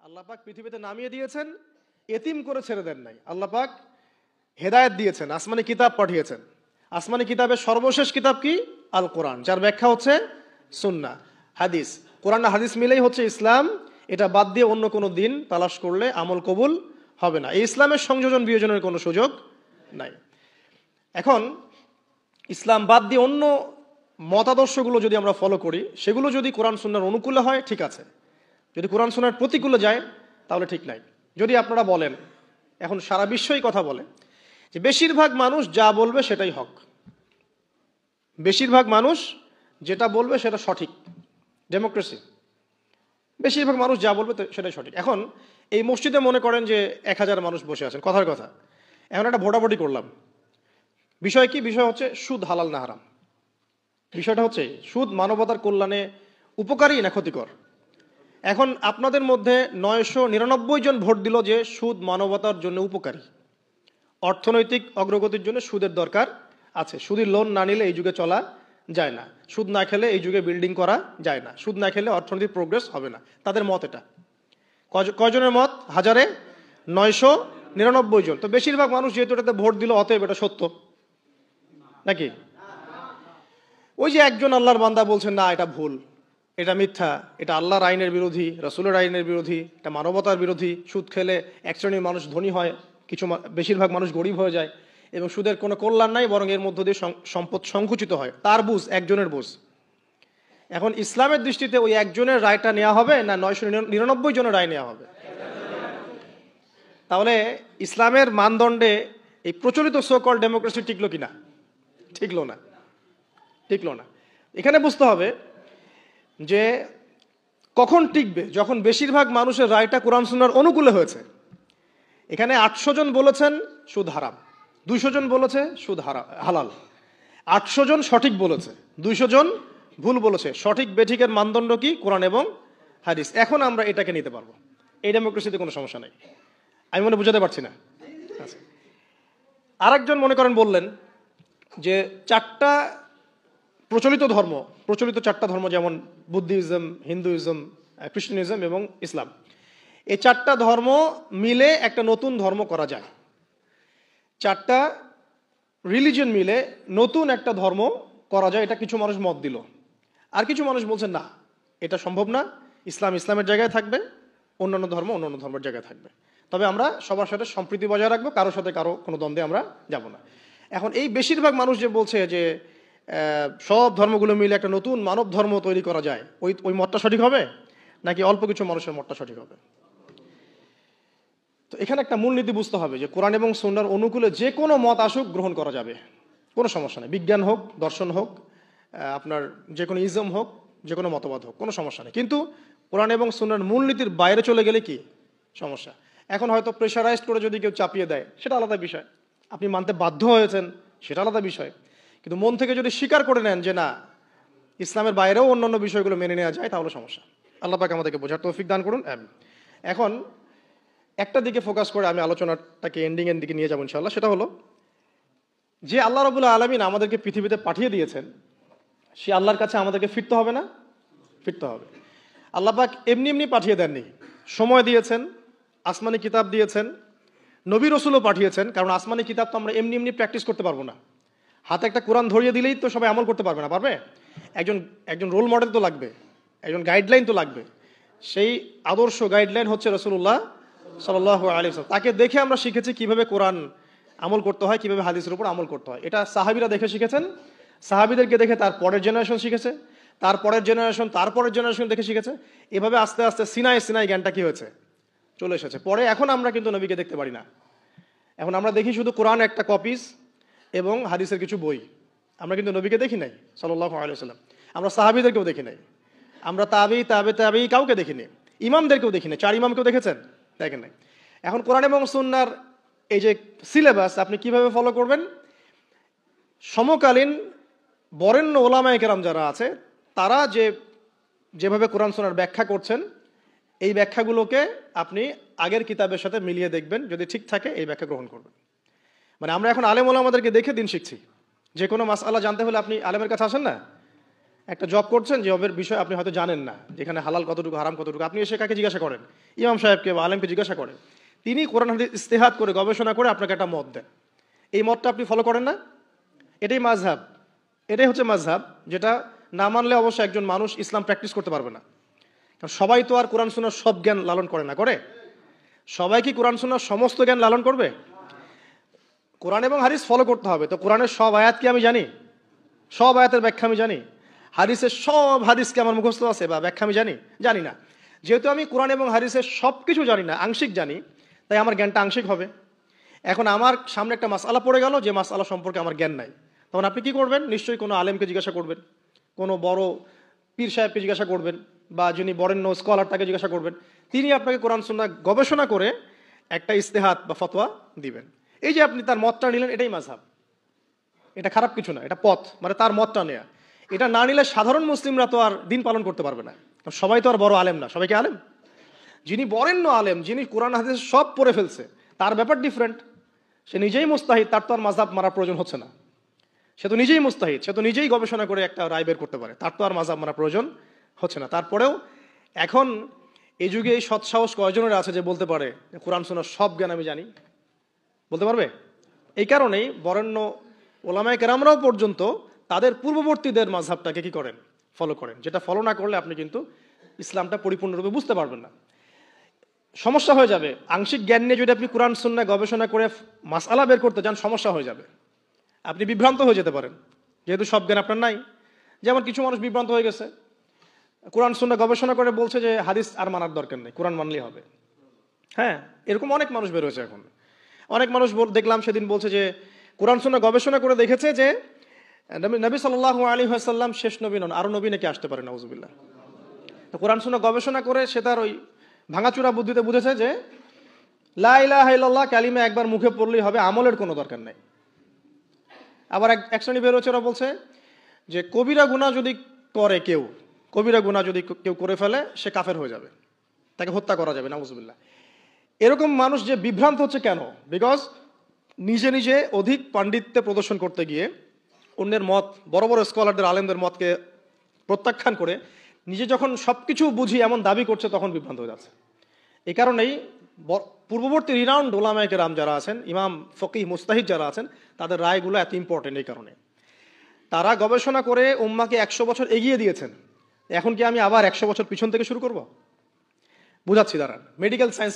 আল্লাহ পাক পৃথিবীতে নামিয়ে দিয়েছেন, এতিম করে ছেড়ে দেন নাই। আল্লাহ পাক হেদায়েত দিয়েছেন, আসমানি কিতাব পাঠিয়েছেন। আসমানি কিতাবের সর্বশেষ কিতাব কি? আল কোরআন, যার ব্যাখ্যা হচ্ছে সুন্নাহ, হাদিস। কোরআন আর হাদিস মিলেই হচ্ছে ইসলাম। এটা বাদ দিয়ে অন্য কোনো দিন তালাশ করলে আমল কবুল হবে না। এই ইসলামের সংযোজন বিয়োজনের কোনো সুযোগ নাই। এখন ইসলাম বাদ দিয়ে অন্য মতাদর্শগুলো যদি আমরা ফলো করি, সেগুলো যদি কোরআন সুন্নাহর অনুকূলে হয় ঠিক আছে, যদি কোরআন সুন্নাহর প্রতিকূলে যায় তাহলে ঠিক নাই। যদি আপনারা বলেন, এখন সারা বিশ্বই কথা বলে যে বেশিরভাগ মানুষ যা বলবে সেটাই হক, বেশিরভাগ মানুষ যেটা বলবে সেটা সঠিক, ডেমোক্রেসি, বেশিরভাগ মানুষ যা বলবে সেটাই সঠিক। এখন এই মসজিদে মনে করেন যে 1000 মানুষ বসে আছেন, কথার কথা, এখন একটা ভোটাভুটি করলাম। বিষয় কি? বিষয় হচ্ছে সুদ হালাল না হারাম। বিষয়টা হচ্ছে সুদ মানবতার কল্যাণে উপকারী না ক্ষতিকর। এখন আপনাদের মধ্যে 999 জন ভোট দিল যে সুদ মানবতার জন্য উপকারী, অর্থনৈতিক অগ্রগতির জন্য সুদের দরকার আছে। সুদের লোন না নিলে এই যুগে চলা যায় না, সুদ না খেলে এই যুগে বিল্ডিং করা যায় না, সুদ না খেলে অর্থনৈতিক প্রোগ্রেস হবে না। তাদের মত এটা। কয়জনের মত? 999 জন। তো বেশিরভাগ মানুষ যেহেতু এটাতে ভোট দিল, অতএব এটা সত্য নাকি? ওই যে একজন আল্লাহর বান্দা বলছেন না এটা ভুল, এটা মিথ্যা, এটা আল্লাহর আইনের বিরোধী, রাসূলের আইনের বিরোধী, এটা মানবতার বিরোধী, সুদ খেলে এক শ্রেণীর মানুষ ধনী হয়, বেশিরভাগ মানুষ গরিব হয়ে যায়, এবং সুদের কোনো কল্যাণ নাই, বরং এর মধ্য দিয়ে সম্পদ সংকুচিত হয়। তার বুঝ, একজনের বুঝ। এখন ইসলামের দৃষ্টিতে ওই একজনের রায়টা নেওয়া হবে না 999 জনের রায় নেওয়া হবে? তাহলে ইসলামের মানদণ্ডে এই প্রচলিত সো-কল ডেমোক্রেসি টিকলো কিনা? টিকলো না, টিকলো না। এখানে বুঝতে হবে যে কখন টিকবে, যখন বেশিরভাগ মানুষের রায়টা কোরআন সুন্নাহর অনুকূলে হয়েছে। এখানে 800 জন বলেছেন সুদ হারাম, 200 জন বলেছে সুদ হালাল, 800 জন সঠিক বলেছে, 200 জন ভুল বলেছে। সঠিক বেঠিকের মানদণ্ড কি? কোরআন এবং হাদিস। এখন আমরা এটাকে নিতে পারবো, এই ডেমোক্রেসিতে কোনো সমস্যা নেই। আমি মনে বুঝাতে পারছি না? আরেকজন মনে করেন বললেন যে 4টা প্রচলিত ধর্ম, প্রচলিত 4টা ধর্ম যেমন বুদ্ধিজম, হিন্দুইজম, খ্রিস্টানিজম এবং ইসলাম, এই 4টা ধর্ম মিলে একটা নতুন ধর্ম করা যায়। 4টা রিলিজিয়ন মিলে নতুন একটা ধর্ম করা যায়, এটা কিছু মানুষ মত দিল। আর কিছু মানুষ বলছেন না, এটা সম্ভব না, ইসলাম ইসলামের জায়গায় থাকবে, অন্যান্য ধর্ম অন্যান্য ধর্মের জায়গায় থাকবে। তবে আমরা সবার সাথে সম্প্রীতি বজায় রাখবো, কারোর সাথে কারো কোনো দ্বন্দ্বে আমরা যাব না। এখন এই বেশিরভাগ মানুষ যে বলছে যে সব ধর্মগুলো মিলে একটা নতুন মানব ধর্ম তৈরি করা যায়, ওই মতটা সঠিক হবে নাকি অল্প কিছু মানুষের মতটা সঠিক হবে? তো এখানে একটা মূলনীতি বুঝতে হবে যে কোরআন এবং সুন্নাহর অনুকূলে যে কোনো মত আসুক গ্রহণ করা যাবে, কোনো সমস্যা নেই। বিজ্ঞান হোক, দর্শন হোক, আপনার যে কোনো ইজম হোক, যে কোনো মতবাদ হোক, কোনো সমস্যা নেই। কিন্তু কোরআন এবং সুন্নাহর মূলনীতির বাইরে চলে গেলে কি সমস্যা? এখন হয়তো প্রেশারাইজড করে যদি কেউ চাপিয়ে দেয় সেটা আলাদা বিষয়, আপনি মানতে বাধ্য হয়েছেন সেটা আলাদা বিষয়। কিন্তু মন থেকে যদি স্বীকার করে নেন যে না, ইসলামের বাইরেও অন্যান্য বিষয়গুলো মেনে নেওয়া যায়, তাহলে সমস্যা। আল্লাহ পাক আমাদেরকে বোঝার তৌফিক দান করুন। এখন একটা দিকে ফোকাস করে আমি আলোচনাটাকে এন্ডিংয়ের দিকে নিয়ে যাবো ইনশাআল্লাহ। সেটা হলো যে আল্লাহ রাব্বুল আলামিন আমাদেরকে পৃথিবীতে পাঠিয়ে দিয়েছেন, সে আল্লাহর কাছে আমাদেরকে ফিরতে হবে না? ফিরতে হবে। আল্লাহ পাক এমনি এমনি পাঠিয়ে দেননি, সময় দিয়েছেন, আসমানি কিতাব দিয়েছেন, নবী রসুলও পাঠিয়েছেন। কারণ আসমানি কিতাব তো আমরা এমনি এমনি প্র্যাকটিস করতে পারবো না। হাতে একটা কোরআন ধরিয়ে দিলেই তো সবাই আমল করতে পারবে না, পারবে? একজন রোল মডেল তো লাগবে, একজন গাইডলাইন তো লাগবে। সেই আদর্শ গাইডলাইন হচ্ছে রাসূলুল্লাহ সাল্লাল্লাহু আলাইহি ওয়াসাল্লাম। তাকে দেখে আমরা শিখেছি কিভাবে কোরআন আমল করতে হয়, কিভাবে হাদিসের উপর আমল করতে হয়। এটা সাহাবীরা দেখে শিখেছেন, সাহাবীদেরকে দেখে তার পরের জেনারেশন শিখেছে, তার পরের জেনারেশন তার পরের জেনারেশন দেখে শিখেছে। এভাবে আস্তে আস্তে সিনাই জ্ঞানটা কি হয়েছে? চলে এসেছে। পরে এখন আমরা কিন্তু নবীকে দেখতে পারি না, এখন আমরা দেখি শুধু কোরআন একটা কপিস এবং হাদিসের কিছু বই। আমরা কিন্তু নবীকে দেখি নাই সাল্লাল্লাহু আলাইহি ওয়াসাল্লাম, আমরা সাহাবীদেরকেও দেখি নাই, আমরা তাবেঈ কাউকে দেখিনি, ইমামদেরকেও দেখি নাই। 4 ইমামকেও দেখেছেন? দেখেন নাই। এখন কোরআন এবং সুন্নাহর এই যে সিলেবাস আপনি কিভাবে ফলো করবেন? সমকালীন বরেণ্য ওলামায়ে কেরাম যারা আছে তারা যেভাবে কোরআন সুন্নাহর ব্যাখ্যা করছেন, এই ব্যাখ্যাগুলোকে আপনি আগের কিতাবের সাথে মিলিয়ে দেখবেন, যদি ঠিক থাকে এই ব্যাখ্যা গ্রহণ করবেন। মানে আমরা এখন আলেম ওলামাদেরকে দেখে দিন শিখছি। যে কোনো মাসআলা জানতে হলে আপনি আলেমের কাছে আসেন না, একটা জব করছেন, জবের বিষয় আপনি হয়তো জানেন না, যেখানে হালাল কতটুকু হারাম কতটুকু, আপনি এসে কাকে জিজ্ঞাসা করেন? ইমাম সাহেবকে বা আলেমকে জিজ্ঞাসা করেন। তিনি কোরআন হাদিস ইস্তেহাদ করে গবেষণা করে আপনাকে একটা মত দেন। এই মতটা আপনি ফলো করেন না? এটাই মাযহাব, এটাই হচ্ছে মাযহাব, যেটা না মানলে অবশ্য একজন মানুষ ইসলাম প্র্যাকটিস করতে পারবে না। কারণ সবাই তো আর কোরআন সুন্নাহর সব জ্ঞান লালন করে না, করে? সবাই কি কোরআন সুন্নাহর সমস্ত জ্ঞান লালন করবে? কোরআন এবং হাদিস ফলো করতে হবে। তো কোরআনের সব আয়াত কি আমি জানি? সব আয়াতের ব্যাখ্যা আমি জানি? হাদিসের সব হাদিস কি আমার মুখস্থ আছে বা ব্যাখ্যা আমি জানি? জানি না। যেহেতু আমি কোরআন এবং হাদিসের সব কিছু জানি না, আংশিক জানি, তাই আমার জ্ঞানটা আংশিক হবে। এখন আমার সামনে একটা মাসআলা পড়ে গেল, যে মাসআলা সম্পর্কে আমার জ্ঞান নাই, তখন আপনি কি করবেন? নিশ্চয়ই কোনো আলেমকে জিজ্ঞাসা করবেন, কোনো বড় পীর সাহেবকে জিজ্ঞাসা করবেন, বা যিনি বরেণ্য স্কলার তাকে জিজ্ঞাসা করবেন। তিনি আপনাকে কোরআন সুন্নাহ গবেষণা করে একটা ইস্তেহাদ বা ফতোয়া দিবেন। এই যে আপনি তার মতটা নিলেন, এটাই মাযহাব। এটা খারাপ কিছু না, এটা পথ, মানে তার মতটা নেয়া। এটা না নিলে সাধারণ মুসলিমরা তো আর দিন পালন করতে পারবে না। কারণ সবাই তো আর বড় আলেম না। সবাই কি আলেম? যিনি বরেণ্য আলেম, যিনি কোরআন হাদিস সব পড়ে ফেলছে, তার ব্যাপার ডিফারেন্ট। সে নিজেই মুস্তাহিদ, তার তো আর মাযহাব মারার প্রয়োজন হচ্ছে না। সে তো নিজেই মুস্তাহিদ, সে তো নিজেই গবেষণা করে একটা রায় বের করতে পারে, তার তো আর মাযহাব মারার প্রয়োজন হচ্ছে না। তারপরেও এখন এই যুগে এই সৎসাহস কয়জনের আছে যে বলতে পারে কোরআন সুন্নাহর সব জ্ঞান আমি জানি? বলতে পারবে? এই কারণেই বরেণ্য ওলামায়ে কেরামরাও পর্যন্ত তাদের পূর্ববর্তীদের মাযহাবটাকে কি করেন? ফলো করেন। যেটা ফলো না করলে আপনি কিন্তু ইসলামটা পরিপূর্ণরূপে বুঝতে পারবেন না। সমস্যা হয়ে যাবে। আংশিক জ্ঞান নিয়ে যদি আপনি কোরআন সুন্নাহ গবেষণা করে মাসআলা বের করতে যান, সমস্যা হয়ে যাবে। আপনি বিভ্রান্ত হয়ে যেতে পারেন, যেহেতু সব জ্ঞান আপনার নাই। যেমন কিছু মানুষ বিভ্রান্ত হয়ে গেছে, কোরআন সুন্নাহ গবেষণা করে বলছে যে হাদিস আর মানার দরকার নেই, কোরআন মানলেই হবে। হ্যাঁ, এরকম অনেক মানুষ বের হয়েছে এখন। অনেক মানুষ দেখলাম সেদিন বলছে যে কোরআন সুন্নাহ গবেষণা করে দেখেছে যে নবী সাল্লাল্লাহু আলাইহি ওয়াসাল্লাম শেষ নবী নন, আরো নবী নাকি আসতে পারে, নাউজুবিল্লাহ। তো কোরআন সুন্নাহ গবেষণা করে সে তার ওই ভাঙাচুরা বুদ্ধিতে বুঝেছে যে লা ইলাহা ইল্লাল্লাহ কালিমা একবার মুখে পড়লেই হবে, আমলের কোনো দরকার নেই। আবার এক শ্রেণী বের হচ্ছে, ওরা বলছে যে কবিরা গুনাহ যদি করে কেউ, কবিরা গুনাহ যদি কেউ করে ফেলে, সে কাফের হয়ে যাবে, তাকে হত্যা করা যাবে, নাউজুবিল্লাহ। এরকম মানুষ যে বিভ্রান্ত হচ্ছে কেন? বিকজ নিজে নিজে অধিক পাণ্ডিত্য প্রদর্শন করতে গিয়ে অন্যের মত, বড় বড় স্কলারদের আলেমদের মতকে প্রত্যাখ্যান করে নিজে যখন সবকিছু বুঝি এমন দাবি করছে, তখন বিভ্রান্ত হয়ে যাচ্ছে। এই কারণেই পূর্ববর্তী রিনাউন্ড ওলামায়ে কেরাম যারা আছেন, ইমাম ফকিহ মুস্তাহিদ যারা আছেন, তাদের রায়গুলো এত ইম্পর্টেন্ট। এই কারণে তারা গবেষণা করে উম্মাকে 100 বছর এগিয়ে দিয়েছেন। এখন কি আমি আবার 100 বছর পিছন থেকে শুরু করব? বুঝাচ্ছি দাঁড়ান। মেডিকেল সায়েন্স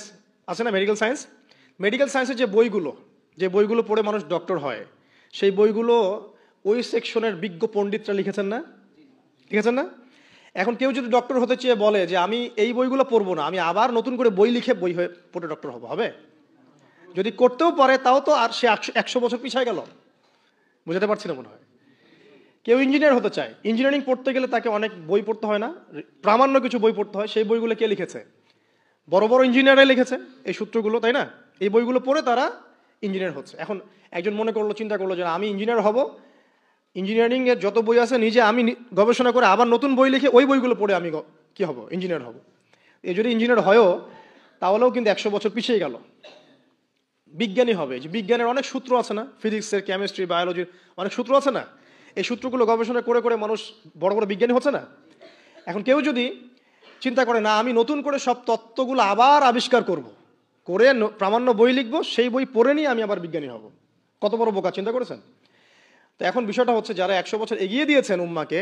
আছে না, মেডিকেল সায়েন্স, মেডিকেল সায়েন্সের যে বইগুলো পড়ে মানুষ ডক্টর হয়, সেই বইগুলো ওই সেকশনের বিজ্ঞ পণ্ডিতরা লিখেছেন না? লিখেছেন না? এখন কেউ যদি ডক্টর হতে চেয়ে বলে যে আমি এই বইগুলো পড়বো না, আমি আবার নতুন করে বই লিখে বই হয়ে পড়ে ডক্টর হবো, হবে? যদি করতেও পারে, তাও তো আর সে 100 বছর পিছায় গেল। বুঝাতে পারছি না মনে হয়। কেউ ইঞ্জিনিয়ার হতে চায়, ইঞ্জিনিয়ারিং পড়তে গেলে তাকে অনেক বই পড়তে হয় না? প্রামাণ্য কিছু বই পড়তে হয়। সেই বইগুলো কে লিখেছে? বড় বড় ইঞ্জিনিয়াররাই লিখেছে এই সূত্রগুলো, তাই না? এই বইগুলো পড়ে তারা ইঞ্জিনিয়ার হচ্ছে। এখন একজন মনে করলো, চিন্তা করলো যে আমি ইঞ্জিনিয়ার হব, ইঞ্জিনিয়ারিং এর যত বই আছে নিজে আমি গবেষণা করে আবার নতুন বই লিখে ওই বইগুলো পড়ে আমি কি হব? ইঞ্জিনিয়ার হব। এ যদি ইঞ্জিনিয়ার হয়ও, তাহলেও কিন্তু 100 বছর পিছিয়ে গেল। বিজ্ঞানী হবে, যে বিজ্ঞানের অনেক সূত্র আছে না, ফিজিক্সের, কেমিস্ট্রি, বায়োলজির অনেক সূত্র আছে না? এই সূত্রগুলো গবেষণা করে করে মানুষ বড় বড় বিজ্ঞানী হচ্ছে না? এখন কেউ যদি চিন্তা করে না আমি নতুন করে সব তত্ত্বগুলো আবার আবিষ্কার করব, করে প্রামাণ্য বই লিখবো, সেই বই পড়ে নিয়ে আমি আবার বিজ্ঞানী হব, কত বড় বোকা, চিন্তা করেছেন? তো এখন বিষয়টা হচ্ছে, যারা 100 বছর এগিয়ে দিয়েছেন উম্মাকে,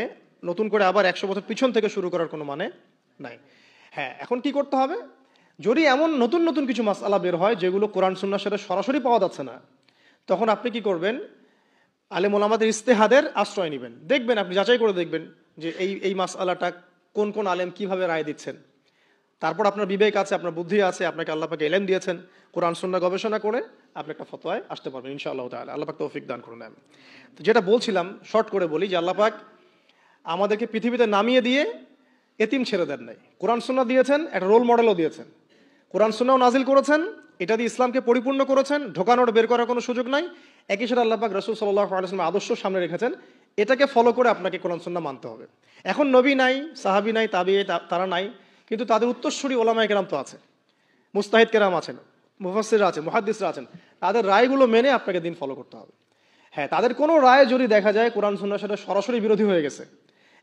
নতুন করে আবার 100 বছর পিছন থেকে শুরু করার কোনো মানে নাই। হ্যাঁ, এখন কি করতে হবে? যদি এমন নতুন নতুন কিছু মাসআলা বের হয় যেগুলো কোরআন সুন্নাহর সাথে সরাসরি পাওয়া যাচ্ছে না, তখন আপনি কি করবেন? আলেম ওলামাদের ইস্তেহাদের আশ্রয় নেবেন। দেখবেন, আপনি যাচাই করে দেখবেন যে এই মাসআলাটা কোন কোন আলেম কিভাবে রায় দিচ্ছেন। তারপর আপনার বিবেক আছে, আপনার বুদ্ধি আছে, আপনাকে আল্লাহ পাক ইলম দিয়েছেন, কোরআন সুন্নাহ গবেষণা করে আপনি একটা ফতোয়ায় আসতে পারবেন ইনশাআল্লাহ তাআলা। আল্লাহ পাক তৌফিক দান করুন। আমি তো যেটা বলছিলাম, শর্ট করে বলি, যে আল্লাহ পাক আমাদেরকে পৃথিবীতে নামিয়ে দিয়ে এতিম ছেড়ে দেন নাই। কোরআন সুন্নাহ দিয়েছেন, একটা রোল মডেলও দিয়েছেন। কোরআন সুন্নাহ নাজিল করেছেন, এটা দিয়ে ইসলামকে পরিপূর্ণ করেছেন, ঢোকানোর বের করার কোনো সুযোগ নাই। একই সাথে আল্লাহ পাক রাসূল সাল্লাল্লাহু আলাইহি ওয়াসাল্লাম আদর্শ সামনে রেখেছেন, এটাকে ফলো করে আপনাকে কোরআন সুন্নাহ মানতে হবে। এখন নবী নাই, সাহাবী নাই, তাবিঈ তারা নাই, কিন্তু তাদের উত্তরসূরি ওলামায়ে কেরাম তো আছে, মুস্তাহিদ কেরাম আছেন, মুফাসসিররা আছেন, মুহাদ্দিসরা আছেন। তাদের রায়গুলো মেনে আপনাকে দিন ফলো করতে হবে। হ্যাঁ, তাদের কোনো রায় যদি দেখা যায় কোরআন সুন্নাহর সাথে সরাসরি বিরোধী হয়ে গেছে,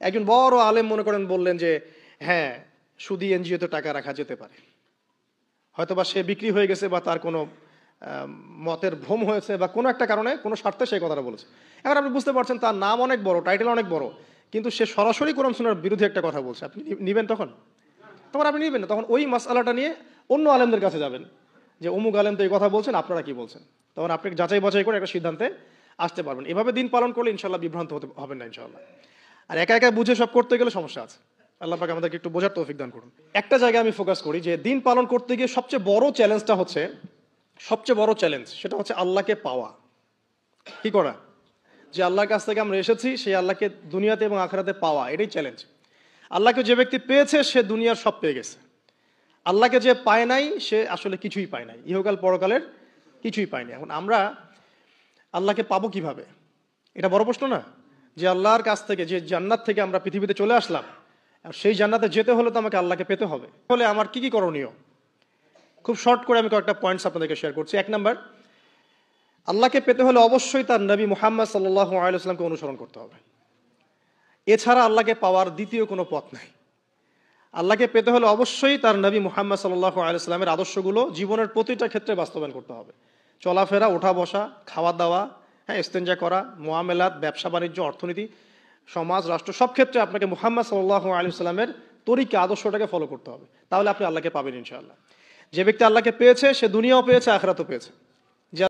একজন বড় আলেম মনে করেন বললেন যে হ্যাঁ সুদী এনজিওতে টাকা রাখা যেতে পারে, হয়তোবা সে বিক্রি হয়ে গেছে বা তার কোনো মতের ভ্রম হয়েছে বা কোনো একটা কারণে কোনো স্বার্থে সেই কথাটা বলেছে। এখন আপনি বুঝতে পারছেন তার নাম অনেক বড়, টাইটেল অনেক বড়, কিন্তু সে সরাসরি কোরআন সুন্নাহর বিরুদ্ধে একটা কথা বলছে, আপনি নিবেন? তখন আপনি নিবেন না, তখন ওই মাসআলাটা নিয়ে অন্য আলেমদের কাছে যাবেন যে অমুক আলেম তো এই কথা বলছেন, আপনারা কি বলছেন। তখন আপনি যাচাই বাছাই করে একটা সিদ্ধান্তে আসতে পারবেন। এভাবে দিন পালন করলে ইনশাল্লাহ বিভ্রান্ত হতে হবেন না ইনশাল্লাহ। আর একা একা বুঝে সব করতে গেলে সমস্যা আছে। আল্লাহ পাক আমাদেরকে একটু বোঝার তৌফিক দান করুন। একটা জায়গায় আমি ফোকাস করি যে দিন পালন করতে গিয়ে সবচেয়ে বড় চ্যালেঞ্জটা হচ্ছে, সেটা হচ্ছে আল্লাহকে পাওয়া। কি করা? যে আল্লাহর কাছ থেকে আমরা এসেছি সেই আল্লাহকে দুনিয়াতে এবং আখিরাতে পাওয়া, এটাই চ্যালেঞ্জ। আল্লাহকে যে ব্যক্তি পেয়েছে সে দুনিয়ার সব পেয়ে গেছে। আল্লাহকে যে পায় নাই সে আসলে কিছুই পায় নাই, ইহকাল পরকালের কিছুই পায়নি। এখন আমরা আল্লাহকে পাবো কিভাবে, এটা বড় প্রশ্ন না? যে আল্লাহর কাছ থেকে, যে জান্নাত থেকে আমরা পৃথিবীতে চলে আসলাম, আর সেই জান্নাতে যেতে হলে তো আমাকে আল্লাহকে পেতে হবে। তাহলে আমার কি কি করণীয়, খুব শর্ট করে আমি কয়েকটা পয়েন্টস আপনাদেরকে শেয়ার করছি। 1 নাম্বার, আল্লাহকে পেতে হলে অবশ্যই তার নবী মুহাম্মদ সাল্লাল্লাহু আলাইহি ওয়াসাল্লামকে অনুসরণ করতে হবে। এছাড়া আল্লাহকে পাওয়ার দ্বিতীয় কোনো পথ নাই। আল্লাহকে পেতে হলে অবশ্যই তার নবী মুহাম্মদ সাল্লাল্লাহু আলাইহি ওয়াসাল্লামের আদর্শগুলো জীবনের প্রতিটা ক্ষেত্রে বাস্তবায়ন করতে হবে। চলাফেরা, ওঠা বসা, খাওয়া দাওয়া, হ্যাঁ, ইস্তেঞ্জা করা, মুআমালাত, ব্যবসা বাণিজ্য, অর্থনীতি, সমাজ, রাষ্ট্র, সব ক্ষেত্রে আপনাকে মুহাম্মদ সাল্লাল্লাহু আলাইহি ওয়াসাল্লামের তরিকা, আদর্শটাকে ফলো করতে হবে। তাহলে আপনি আল্লাহকে পাবেন ইনশাআল্লাহ। যে ব্যক্তি আল্লাহকে পেয়েছে সে দুনিয়াও পেয়েছে, আখিরাতও পেয়েছে।